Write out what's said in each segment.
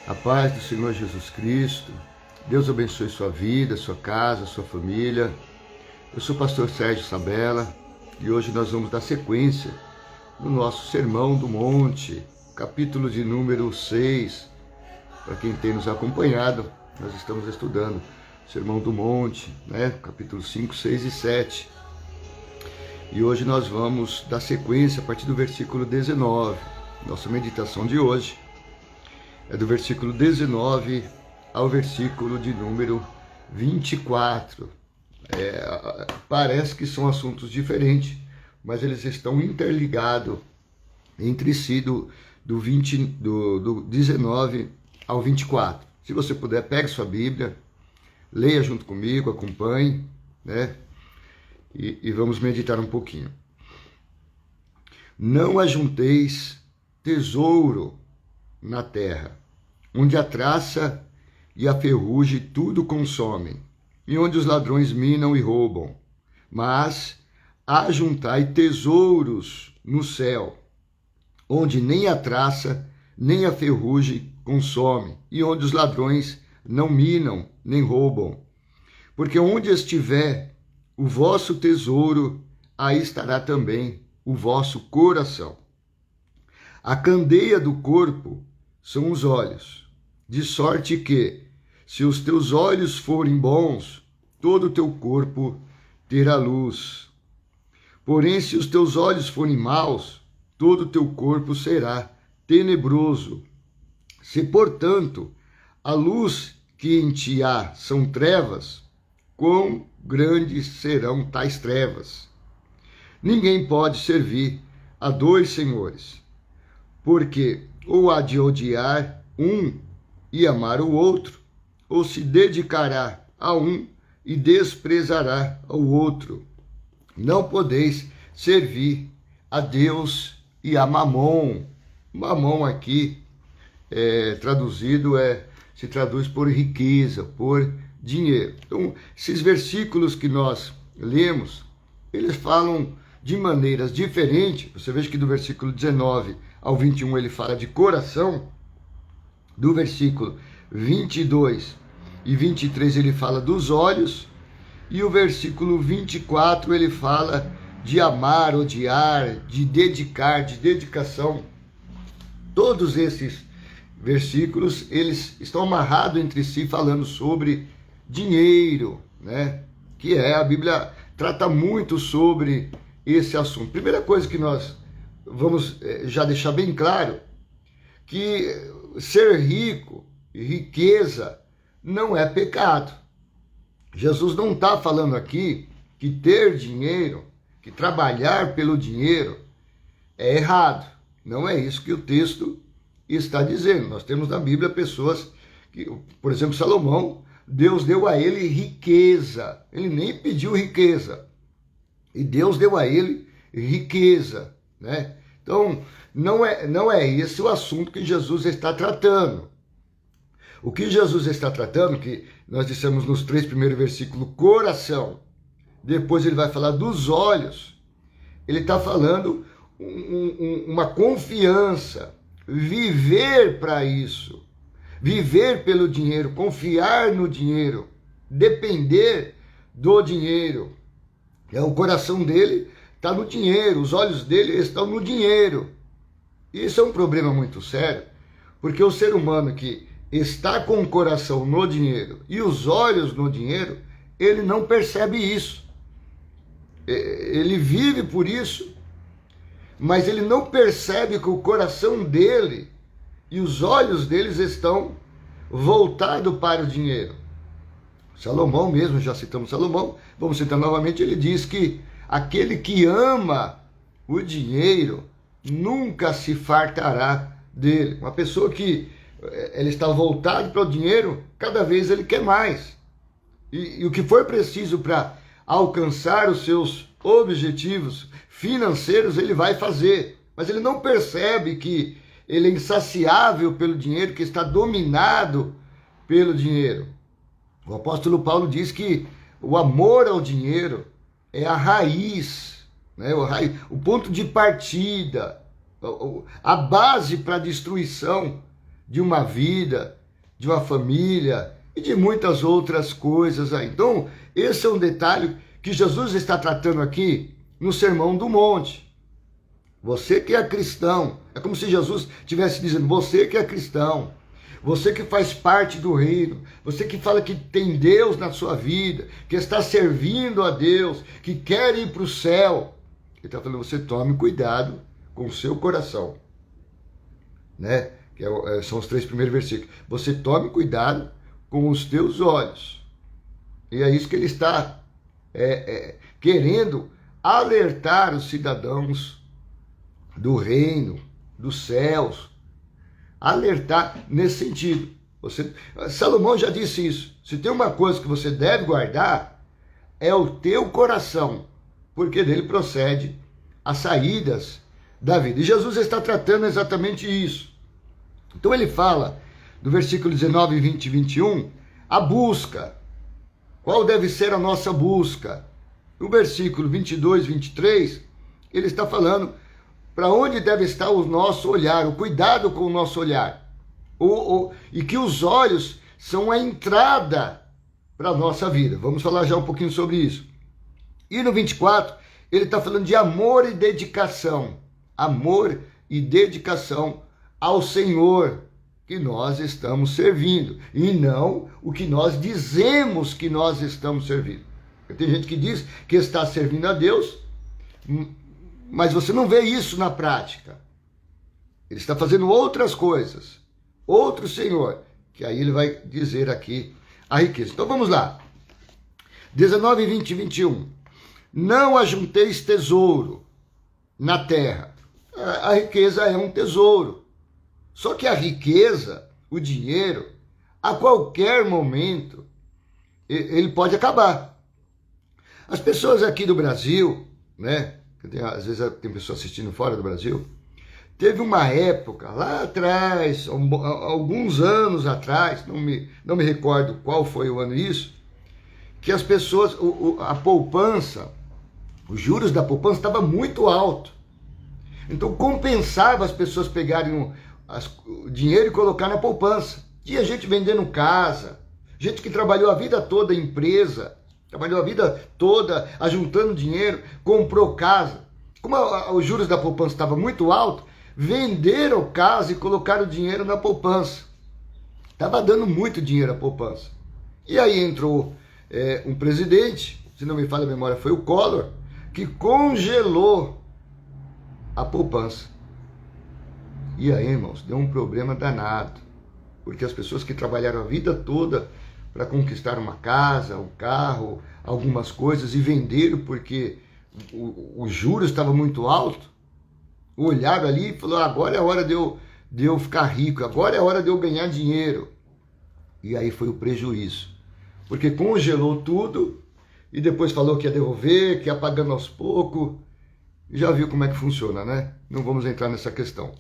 A paz do Senhor Jesus Cristo. Deus abençoe sua vida, sua casa, sua família. Eu sou o pastor Sérgio Sabella e hoje nós vamos dar sequência no nosso Sermão do Monte, capítulo de número 6. Para quem tem nos acompanhado, nós estamos estudando o Sermão do Monte, capítulo 5, 6 e 7. E hoje nós vamos dar sequência a partir do versículo 19. Nossa meditação de hoje é do versículo 19 ao versículo de número 24. Parece que são assuntos diferentes, mas eles estão interligados entre si do 19 ao 24. Se você puder, pegue sua Bíblia, leia junto comigo, acompanhe, e vamos meditar um pouquinho. Não ajunteis tesouro na terra, onde a traça e a ferrugem tudo consomem, e onde os ladrões minam e roubam. Mas ajuntai tesouros no céu, onde nem a traça nem a ferrugem consome, e onde os ladrões não minam nem roubam. Porque onde estiver o vosso tesouro, aí estará também o vosso coração. A candeia do corpo são os olhos, de sorte que, se os teus olhos forem bons, todo o teu corpo terá luz. Porém, se os teus olhos forem maus, todo o teu corpo será tenebroso. Se, portanto, a luz que em ti há são trevas, quão grandes serão tais trevas? Ninguém pode servir a dois senhores, porque ou há de odiar um e amar o outro, ou se dedicará a um e desprezará ao outro. Não podeis servir a Deus e a Mamon. Mamon aqui, se traduz por riqueza, por dinheiro. Então, esses versículos que nós lemos, eles falam de maneiras diferentes. Você veja que do versículo 19 ao 21 ele fala de coração, do versículo 22 e 23 ele fala dos olhos, e o versículo 24 ele fala de amar, odiar, de dedicar, de dedicação. Todos esses versículos, eles estão amarrados entre si, falando sobre dinheiro, que a Bíblia trata muito sobre esse assunto. Primeira coisa que nós vamos já deixar bem claro, que ser rico, riqueza, não é pecado. Jesus não está falando aqui que ter dinheiro, que trabalhar pelo dinheiro é errado. Não é isso que o texto está dizendo. Nós temos na Bíblia pessoas que, por exemplo, Salomão, Deus deu a ele riqueza. Ele nem pediu riqueza. E Deus deu a ele riqueza, Então, não é esse o assunto que Jesus está tratando. O que Jesus está tratando, que nós dissemos nos 3 primeiros versículos, coração. Depois ele vai falar dos olhos. Ele está falando uma confiança, viver para isso, viver pelo dinheiro, confiar no dinheiro, depender do dinheiro. O coração dele está no dinheiro, os olhos dele estão no dinheiro. Isso é um problema muito sério, porque o ser humano que está com o coração no dinheiro e os olhos no dinheiro, ele não percebe isso. Ele vive por isso, mas ele não percebe que o coração dele e os olhos deles estão voltados para o dinheiro. Salomão mesmo, já citamos Salomão, vamos citar novamente, ele diz que aquele que ama o dinheiro nunca se fartará dele. Uma pessoa que ele está voltado para o dinheiro, cada vez ele quer mais. E o que for preciso para alcançar os seus objetivos financeiros, ele vai fazer. Mas ele não percebe que ele é insaciável pelo dinheiro, que está dominado pelo dinheiro. O apóstolo Paulo diz que o amor ao dinheiro é a raiz, o ponto de partida, a base para a destruição de uma vida, de uma família e de muitas outras coisas aí. Então, esse é um detalhe que Jesus está tratando aqui no Sermão do Monte. Você que é cristão, é como se Jesus estivesse dizendo, você que é cristão, você que faz parte do reino, você que fala que tem Deus na sua vida, que está servindo a Deus, que quer ir para o céu. Ele está falando, você tome cuidado com o seu coração. Né? São os 3 primeiros versículos. Você tome cuidado com os teus olhos. E é isso que ele está querendo alertar os cidadãos do reino, dos céus, alertar nesse sentido. Salomão já disse isso. Se tem uma coisa que você deve guardar, é o teu coração, porque dele procede as saídas da vida. E Jesus está tratando exatamente isso. Então ele fala, do versículo 19, 20 e 21, a busca. Qual deve ser a nossa busca? No versículo 22, 23, ele está falando para onde deve estar o nosso olhar, o cuidado com o nosso olhar. E que os olhos são a entrada para a nossa vida. Vamos falar já um pouquinho sobre isso. E no 24, ele está falando de amor e dedicação. Amor e dedicação ao Senhor que nós estamos servindo. E não o que nós dizemos que nós estamos servindo. Tem gente que diz que está servindo a Deus, mas você não vê isso na prática. Ele está fazendo outras coisas. Outro Senhor, que aí ele vai dizer aqui a riqueza. Então vamos lá. 19, 20 e 21. Não ajunteis tesouro na terra. A riqueza é um tesouro. Só que a riqueza, o dinheiro, a qualquer momento, ele pode acabar. As pessoas aqui do Brasil, né? Às vezes tem pessoas assistindo fora do Brasil. Teve uma época lá atrás, alguns anos atrás, não me recordo qual foi o ano isso, que as pessoas, a poupança, os juros da poupança estava muito alto. Então compensava as pessoas pegarem o dinheiro e colocar na poupança. Tinha gente vendendo casa, gente que trabalhou a vida toda em empresa, trabalhou a vida toda ajuntando dinheiro, comprou casa. Como os juros da poupança estavam muito altos, venderam casa e colocaram o dinheiro na poupança. Estava dando muito dinheiro a poupança. E aí entrou um presidente, se não me falha a memória, foi o Collor, que congelou a poupança. E aí, irmãos, deu um problema danado, porque as pessoas que trabalharam a vida toda para conquistar uma casa, um carro, algumas coisas, e venderam porque os juros estavam muito alto, olharam ali e falaram, agora é a hora de eu ficar rico, agora é a hora de eu ganhar dinheiro. E aí foi o prejuízo, porque congelou tudo e depois falou que ia devolver, que ia pagando aos poucos. Já viu como é que funciona, né? Não vamos entrar nessa questão.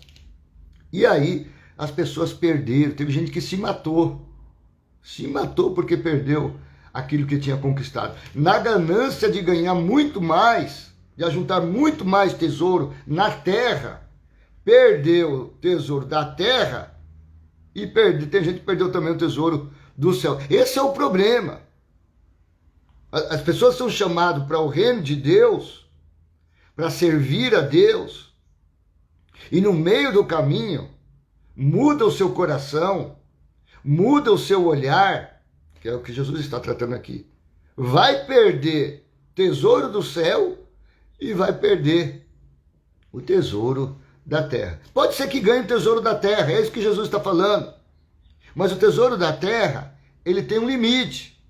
E aí as pessoas perderam, teve gente que se matou porque perdeu aquilo que tinha conquistado. Na ganância de ganhar muito mais, de ajuntar muito mais tesouro na terra, perdeu o tesouro da terra e tem gente que perdeu também o tesouro do céu. Esse é o problema. As pessoas são chamadas para o reino de Deus, para servir a Deus, e no meio do caminho muda o seu coração, muda o seu olhar, que é o que Jesus está tratando aqui. Vai perder tesouro do céu e vai perder o tesouro da terra. Pode ser que ganhe o tesouro da terra, é isso que Jesus está falando. Mas o tesouro da terra, ele tem um limite.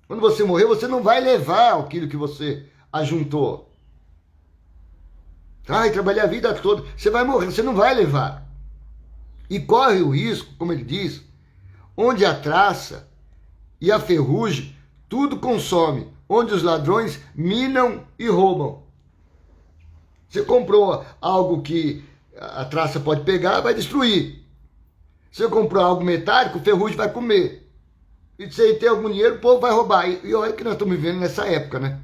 Quando você morrer, você não vai levar aquilo que você ajuntou. E trabalhei a vida toda. Você vai morrer, você não vai levar. E corre o risco, como ele diz, onde a traça e a ferrugem tudo consome, onde os ladrões minam e roubam. Você comprou algo que a traça pode pegar, vai destruir. Você comprou algo metálico, o ferrugem vai comer. E se tem algum dinheiro, o povo vai roubar. E olha que nós estamos vivendo nessa época, né?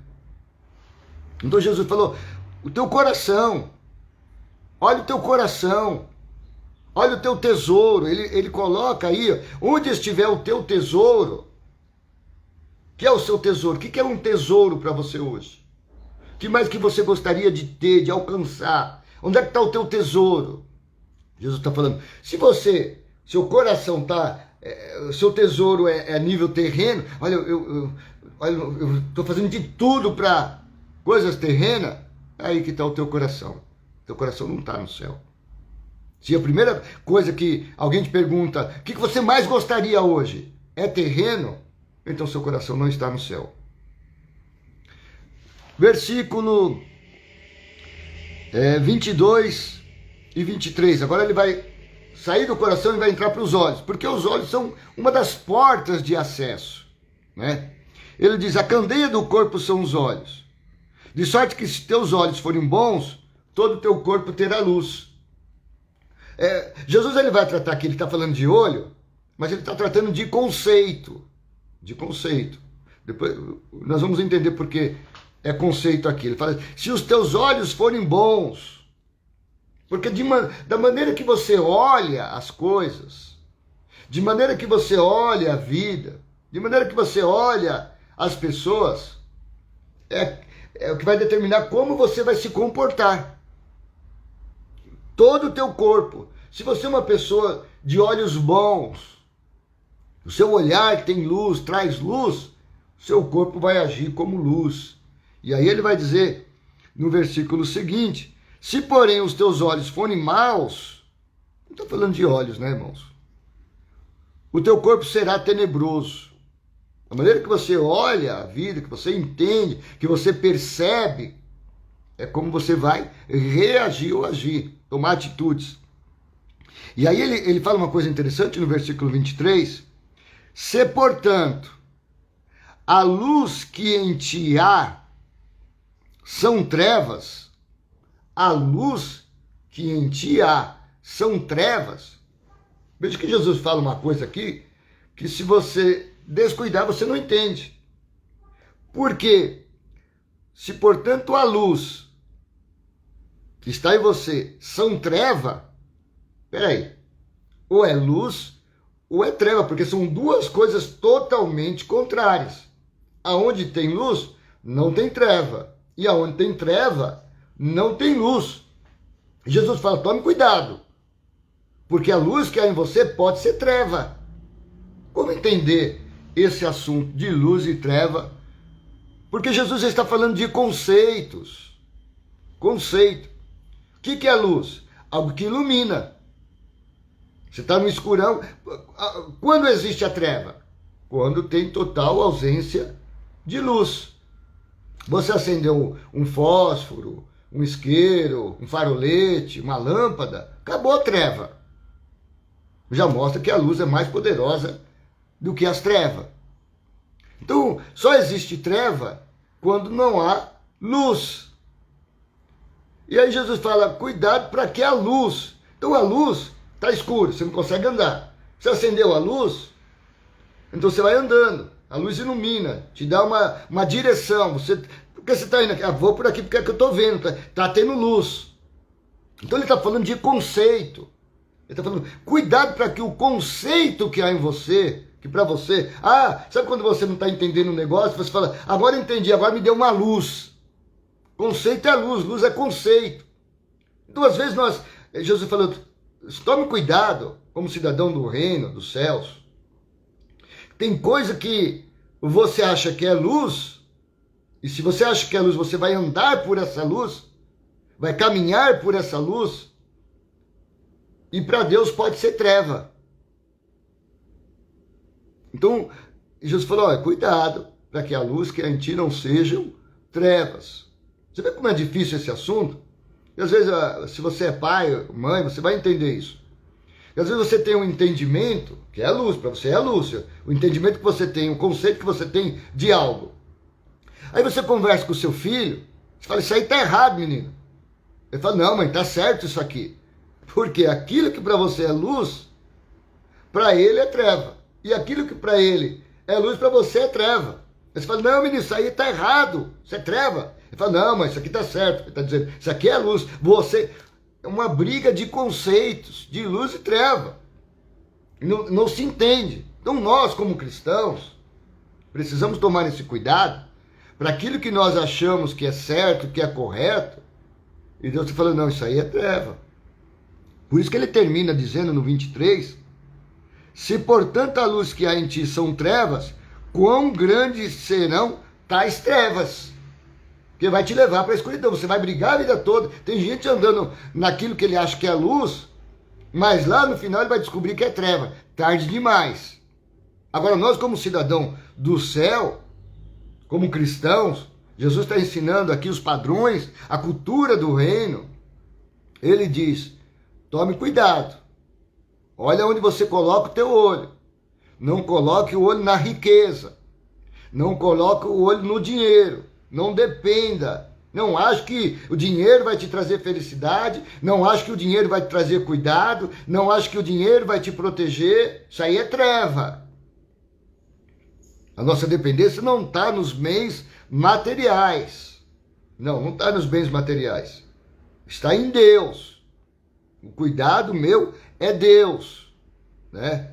Então Jesus falou, o teu coração, olha o teu coração, Olha o teu tesouro. Ele coloca aí, onde estiver o teu tesouro. O que é o seu tesouro? O que é um tesouro para você hoje? O que mais que você gostaria de ter, de alcançar? Onde é que está o teu tesouro? Jesus está falando, se seu coração está, seu tesouro é nível terreno, olha, eu estou fazendo de tudo para coisas terrenas, é aí que está o teu coração. Teu coração não está no céu. Se a primeira coisa que alguém te pergunta, o que você mais gostaria hoje, é terreno, então seu coração não está no céu. Versículo 22 e 23. Agora ele vai sair do coração e vai entrar para os olhos, porque os olhos são uma das portas de acesso, né? Ele diz, a candeia do corpo são os olhos, de sorte que se teus olhos forem bons, todo o teu corpo terá luz. Jesus ele vai tratar aqui, ele está falando de olho, mas ele está tratando de conceito, Depois nós vamos entender porque é conceito aqui. Ele fala, se os teus olhos forem bons, porque da maneira que você olha as coisas, de maneira que você olha a vida, de maneira que você olha as pessoas, é o que vai determinar como você vai se comportar. Todo o teu corpo. Se você é uma pessoa de olhos bons, o seu olhar tem luz, traz luz, o seu corpo vai agir como luz. E aí ele vai dizer no versículo seguinte, se porém os teus olhos forem maus, não estou falando de olhos, né, irmãos? O teu corpo será tenebroso. A maneira que você olha a vida, que você entende, que você percebe, é como você vai reagir ou agir, tomar atitudes. E aí ele fala uma coisa interessante no versículo 23, se, portanto, a luz que em ti há são trevas, a luz que em ti há são trevas. Veja que Jesus fala uma coisa aqui, que se você descuidar, você não entende. Porque, se portanto a luz que está em você são treva, peraí, ou é luz ou é treva, porque são duas coisas totalmente contrárias. Aonde tem luz, não tem treva. E aonde tem treva, não tem luz. Jesus fala, tome cuidado, porque a luz que há em você pode ser treva. Como entender esse assunto de luz e treva? Porque Jesus está falando de conceitos. Conceito. O que é luz? Algo que ilumina. Você está no escurão. Quando existe a treva? Quando tem total ausência de luz. Você acendeu um fósforo, um isqueiro, um farolete, uma lâmpada, acabou a treva. Já mostra que a luz é mais poderosa do que as trevas. Então, só existe treva quando não há luz. E aí Jesus fala, cuidado para que a luz... Então a luz está escura, você não consegue andar. Você acendeu a luz, então você vai andando. A luz ilumina, te dá uma direção. Por que você está indo aqui? Vou por aqui porque é que eu estou vendo, está tendo luz. Então ele está falando de conceito. Ele está falando, cuidado para que o conceito que há em você, que para você... sabe quando você não está entendendo um negócio, você fala, agora entendi, agora me deu uma luz. Conceito é luz, luz é conceito. Então às vezes Jesus falou, tome cuidado como cidadão do reino, dos céus. Tem coisa que você acha que é luz, e se você acha que é luz, você vai andar por essa luz, vai caminhar por essa luz, e para Deus pode ser treva. Então, Jesus falou, cuidado, para que a luz que há em ti não sejam trevas. Você vê como é difícil esse assunto? E às vezes, se você é pai, mãe, você vai entender isso. E às vezes você tem um entendimento, que é a luz, para você é a luz, o entendimento que você tem, o conceito que você tem de algo. Aí você conversa com o seu filho, você fala, isso aí tá errado, menino. Ele fala, não, mãe, tá certo isso aqui. Porque aquilo que para você é luz, para ele é treva. E aquilo que para ele é luz, para você é treva. Aí você fala, não, menino, isso aí tá errado, isso é treva. Ele fala, não, mas isso aqui tá certo. Ele está dizendo, isso aqui é luz. uma briga de conceitos, de luz e treva. Não se entende. Então nós, como cristãos, precisamos tomar esse cuidado para aquilo que nós achamos que é certo, que é correto, e Deus está falando, não, isso aí é treva. Por isso que ele termina dizendo no 23, se portanto a luz que há em ti são trevas, quão grandes serão tais trevas? Porque vai te levar para a escuridão, você vai brigar a vida toda. Tem gente andando naquilo que ele acha que é luz, mas lá no final ele vai descobrir que é treva. Tarde demais. Agora nós, como cidadão do céu, como cristãos, Jesus está ensinando aqui os padrões, a cultura do reino. Ele diz, tome cuidado. Olha onde você coloca o teu olho. Não coloque o olho na riqueza. Não coloque o olho no dinheiro. Não dependa. Não ache que o dinheiro vai te trazer felicidade. Não ache que o dinheiro vai te trazer cuidado. Não ache que o dinheiro vai te proteger. Isso aí é treva. A nossa dependência não está nos bens materiais. Não está nos bens materiais. Está em Deus. O cuidado meu é Deus, né?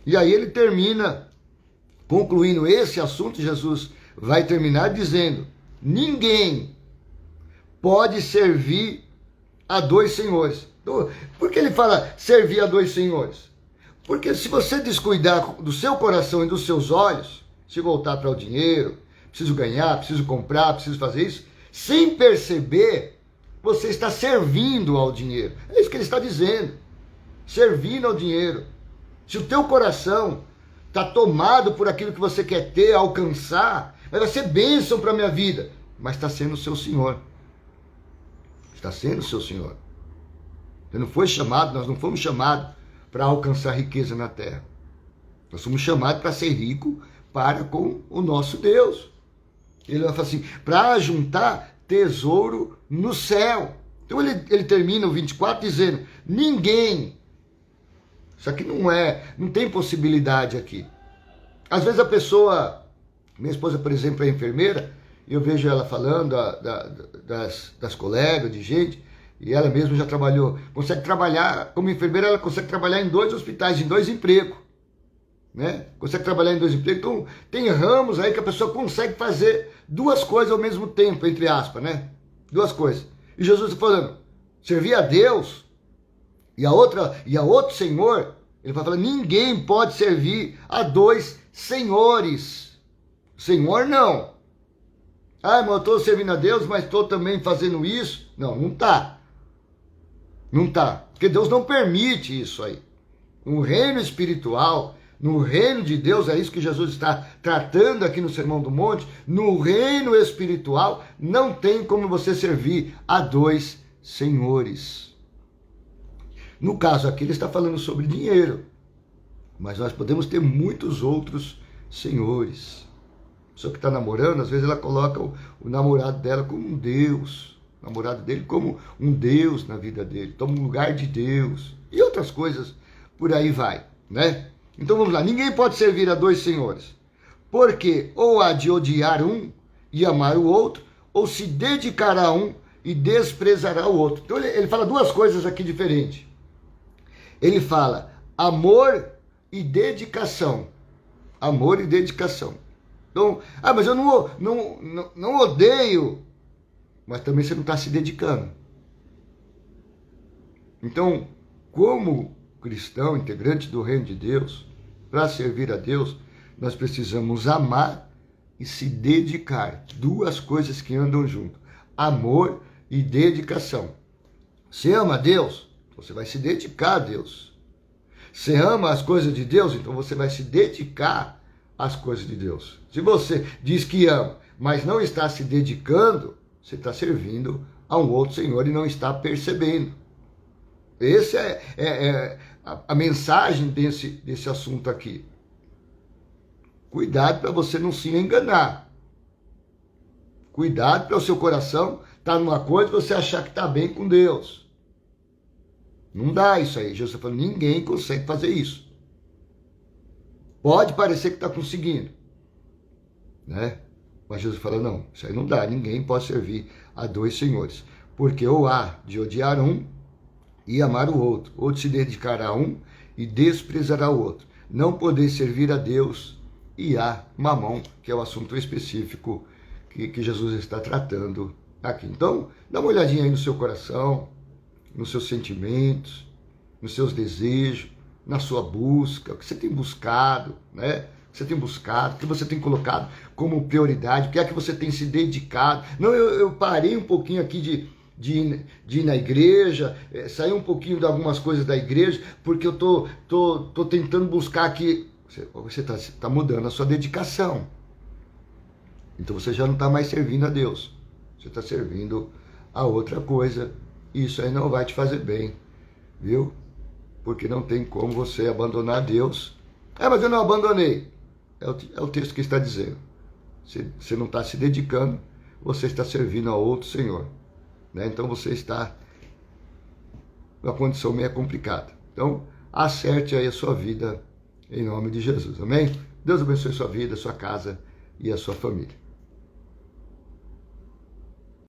E aí ele termina, concluindo esse assunto, Jesus vai terminar dizendo, ninguém pode servir a dois senhores. Então, por que ele fala servir a dois senhores? Porque se você descuidar do seu coração e dos seus olhos, se voltar para o dinheiro, preciso ganhar, preciso comprar, preciso fazer isso, sem perceber, você está servindo ao dinheiro. É isso que ele está dizendo. Servindo ao dinheiro. Se o teu coração está tomado por aquilo que você quer ter, alcançar, vai ser bênção para a minha vida, mas está sendo o seu Senhor. Está sendo o seu Senhor. Você não foi chamado, nós não fomos chamados para alcançar riqueza na terra. Nós somos chamados para ser rico para com o nosso Deus. Ele vai falar assim, para juntar tesouro no céu. Então ele termina o 24 dizendo, ninguém, isso aqui não tem possibilidade aqui. Às vezes a pessoa, minha esposa, por exemplo, é enfermeira, e eu vejo ela falando das colegas, de gente, e ela mesma já trabalhou, consegue trabalhar, como enfermeira, ela consegue trabalhar em 2 hospitais, em 2 empregos, né? Consegue trabalhar em 2 empregos, então tem ramos aí que a pessoa consegue fazer 2 coisas ao mesmo tempo, entre aspas, né? 2 coisas. E Jesus está falando, servir a Deus e a outro Senhor, ele vai falar, ninguém pode servir a 2 senhores. Senhor não. Ah, mas eu estou servindo a Deus, mas estou também fazendo isso. Não, não está. Não está. Porque Deus não permite isso aí. No reino espiritual, no reino de Deus, é isso que Jesus está tratando aqui no Sermão do Monte, no reino espiritual, não tem como você servir a 2 senhores. No caso aqui, ele está falando sobre dinheiro, mas nós podemos ter muitos outros senhores. A pessoa que está namorando, às vezes ela coloca o namorado dela como um Deus, o namorado dele como um Deus na vida dele, toma um lugar de Deus, e outras coisas por aí vai, né? Então vamos lá, ninguém pode servir a 2 senhores, porque ou há de odiar um e amar o outro, ou se dedicará a um e desprezará o outro. Então ele fala 2 coisas aqui diferentes. Ele fala amor e dedicação. Amor e dedicação. Então, mas eu não odeio, mas também você não está se dedicando. Então, como cristão, integrante do reino de Deus, para servir a Deus, nós precisamos amar e se dedicar. 2 coisas que andam junto. Amor e dedicação. Você ama a Deus? Você vai se dedicar a Deus. Você ama as coisas de Deus? Então você vai se dedicar às coisas de Deus. Se você diz que ama, mas não está se dedicando, você está servindo a um outro Senhor e não está percebendo. Essa é a mensagem desse assunto aqui. Cuidado para você não se enganar. Cuidado para o seu coração estar numa coisa e você achar que está bem com Deus. Não dá isso aí. Jesus está falando, ninguém consegue fazer isso. Pode parecer que está conseguindo, né? Mas Jesus fala, não, isso aí não dá. Ninguém pode servir a 2 senhores. Porque ou há de odiar um e amar o outro, ou se dedicar a um e desprezará o outro. Não poder servir a Deus e a mamão, que é o assunto específico que Jesus está tratando aqui. Então, dá uma olhadinha aí no seu coração, nos seus sentimentos, nos seus desejos, na sua busca, o que você tem buscado, né? O que você tem buscado, o que você tem colocado como prioridade, o que é que você tem se dedicado. Não, eu parei um pouquinho aqui de ir na igreja, sair um pouquinho de algumas coisas da igreja, porque eu tô tentando buscar aqui. Você tá mudando a sua dedicação. Então você já não está mais servindo a Deus. Você está servindo a outra coisa. E isso aí não vai te fazer bem, viu? Porque não tem como você abandonar Deus. Mas eu não abandonei. É o texto que está dizendo. Você não está se dedicando, você está servindo a outro Senhor. Né? Então você está numa condição meio complicada. Então, acerte aí a sua vida em nome de Jesus. Amém? Deus abençoe sua vida, sua casa e a sua família.